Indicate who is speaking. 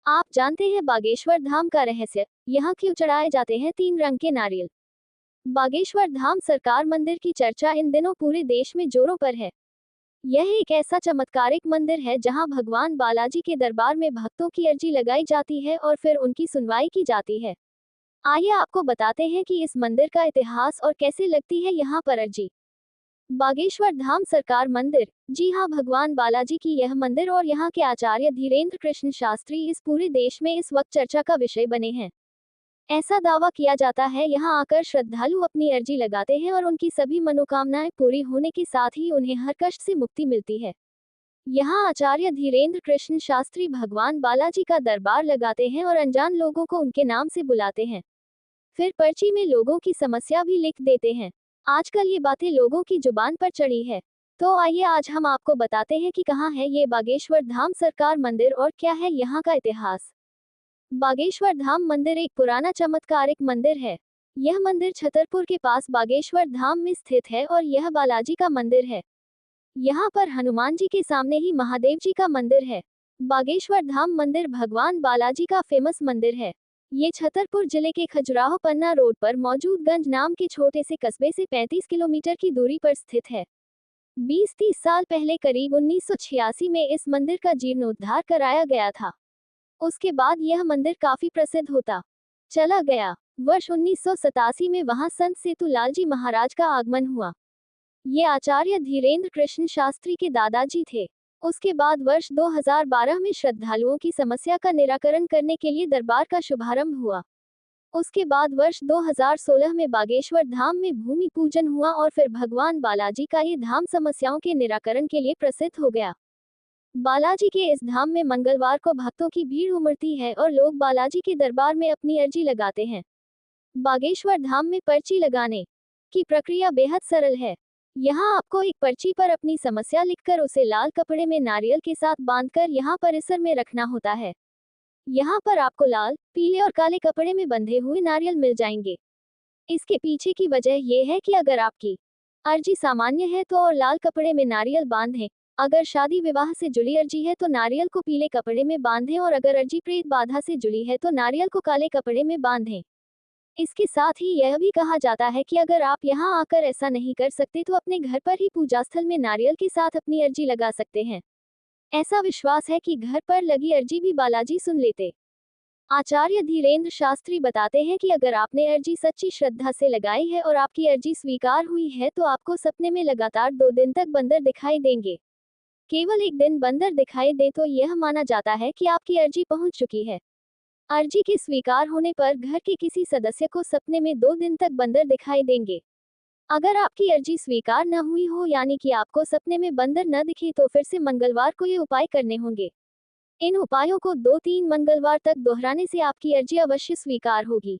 Speaker 1: आप जानते हैं बागेश्वर धाम का रहस्य? यहाँ क्यों चढ़ाए जाते हैं 3 रंग के नारियल? बागेश्वर धाम सरकार मंदिर की चर्चा इन दिनों पूरे देश में जोरों पर है। यह एक ऐसा चमत्कारिक मंदिर है जहाँ भगवान बालाजी के दरबार में भक्तों की अर्जी लगाई जाती है और फिर उनकी सुनवाई की जाती है। आइए आपको बताते हैं कि इस मंदिर का इतिहास और कैसे लगती है यहाँ पर अर्जी। बागेश्वर धाम सरकार मंदिर। जी हाँ, भगवान बालाजी की यह मंदिर और यहाँ के आचार्य धीरेन्द्र कृष्ण शास्त्री इस पूरे देश में इस वक्त चर्चा का विषय बने हैं। ऐसा दावा किया जाता है यहाँ आकर श्रद्धालु अपनी अर्जी लगाते हैं और उनकी सभी मनोकामनाएं पूरी होने के साथ ही उन्हें हर कष्ट से मुक्ति मिलती है। यहाँ आचार्य धीरेन्द्र कृष्ण शास्त्री भगवान बालाजी का दरबार लगाते हैं और अनजान लोगों को उनके नाम से बुलाते हैं। फिर पर्ची में लोगों की समस्या भी लिख देते हैं। आजकल ये बातें लोगों की जुबान पर चढ़ी है। तो आइए आज हम आपको बताते हैं कि कहाँ है ये बागेश्वर धाम सरकार मंदिर और क्या है यहाँ का इतिहास। बागेश्वर धाम मंदिर एक पुराना चमत्कारिक मंदिर है। यह मंदिर छतरपुर के पास बागेश्वर धाम में स्थित है और यह बालाजी का मंदिर है। यहाँ पर हनुमान जी के सामने ही महादेव जी का मंदिर है। बागेश्वर धाम मंदिर भगवान बालाजी का फेमस मंदिर है। ये छतरपुर जिले के खजुराहो पन्ना रोड पर मौजूद गंज नाम के छोटे से कस्बे से 35 किलोमीटर की दूरी पर स्थित है। 20-30 साल पहले करीब 1986 में इस मंदिर का जीर्णोद्धार कराया गया था। उसके बाद यह मंदिर काफी प्रसिद्ध होता चला गया। वर्ष 1987 में वहां संत सेतुलाल जी महाराज का आगमन हुआ। ये आचार्य धीरेन्द्र कृष्ण शास्त्री के दादाजी थे। उसके बाद वर्ष 2012 में श्रद्धालुओं की समस्या का निराकरण करने के लिए दरबार का शुभारंभ हुआ। उसके बाद वर्ष 2016 में बागेश्वर धाम में भूमि पूजन हुआ और फिर भगवान बालाजी का ये धाम समस्याओं के निराकरण के लिए प्रसिद्ध हो गया। बालाजी के इस धाम में मंगलवार को भक्तों की भीड़ उमड़ती है और लोग बालाजी के दरबार में अपनी अर्जी लगाते हैं। बागेश्वर धाम में पर्ची लगाने की प्रक्रिया बेहद सरल है। यहाँ आपको एक पर्ची पर अपनी समस्या लिखकर उसे लाल कपड़े में नारियल के साथ बांधकर यहाँ परिसर में रखना होता है। यहाँ पर आपको लाल, पीले और काले कपड़े में बंधे हुए नारियल मिल जाएंगे। इसके पीछे की वजह यह है कि अगर आपकी अर्जी सामान्य है तो और लाल कपड़े में नारियल बांधें। अगर शादी विवाह से जुड़ी अर्जी है तो नारियल को पीले कपड़े में बांधें और अगर अर्जी प्रेत बाधा से जुड़ी है तो नारियल को काले कपड़े में बांधें। इसके साथ ही यह भी कहा जाता है कि अगर आप यहाँ आकर ऐसा नहीं कर सकते तो अपने घर पर ही पूजा स्थल में नारियल के साथ अपनी अर्जी लगा सकते हैं। ऐसा विश्वास है कि घर पर लगी अर्जी भी बालाजी सुन लेते। आचार्य धीरेन्द्र शास्त्री बताते हैं कि अगर आपने अर्जी सच्ची श्रद्धा से लगाई है और आपकी अर्जी स्वीकार हुई है तो आपको सपने में लगातार 2 दिन तक बंदर दिखाई देंगे। केवल एक दिन बंदर दिखाई दे तो यह माना जाता है कि आपकी अर्जी पहुंच चुकी है। अर्जी के स्वीकार होने पर घर के किसी सदस्य को सपने में 2 दिन तक बंदर दिखाई देंगे। अगर आपकी अर्जी स्वीकार न हुई हो यानी कि आपको सपने में बंदर न दिखे तो फिर से मंगलवार को ये उपाय करने होंगे। इन उपायों को 2-3 मंगलवार तक दोहराने से आपकी अर्जी अवश्य स्वीकार होगी।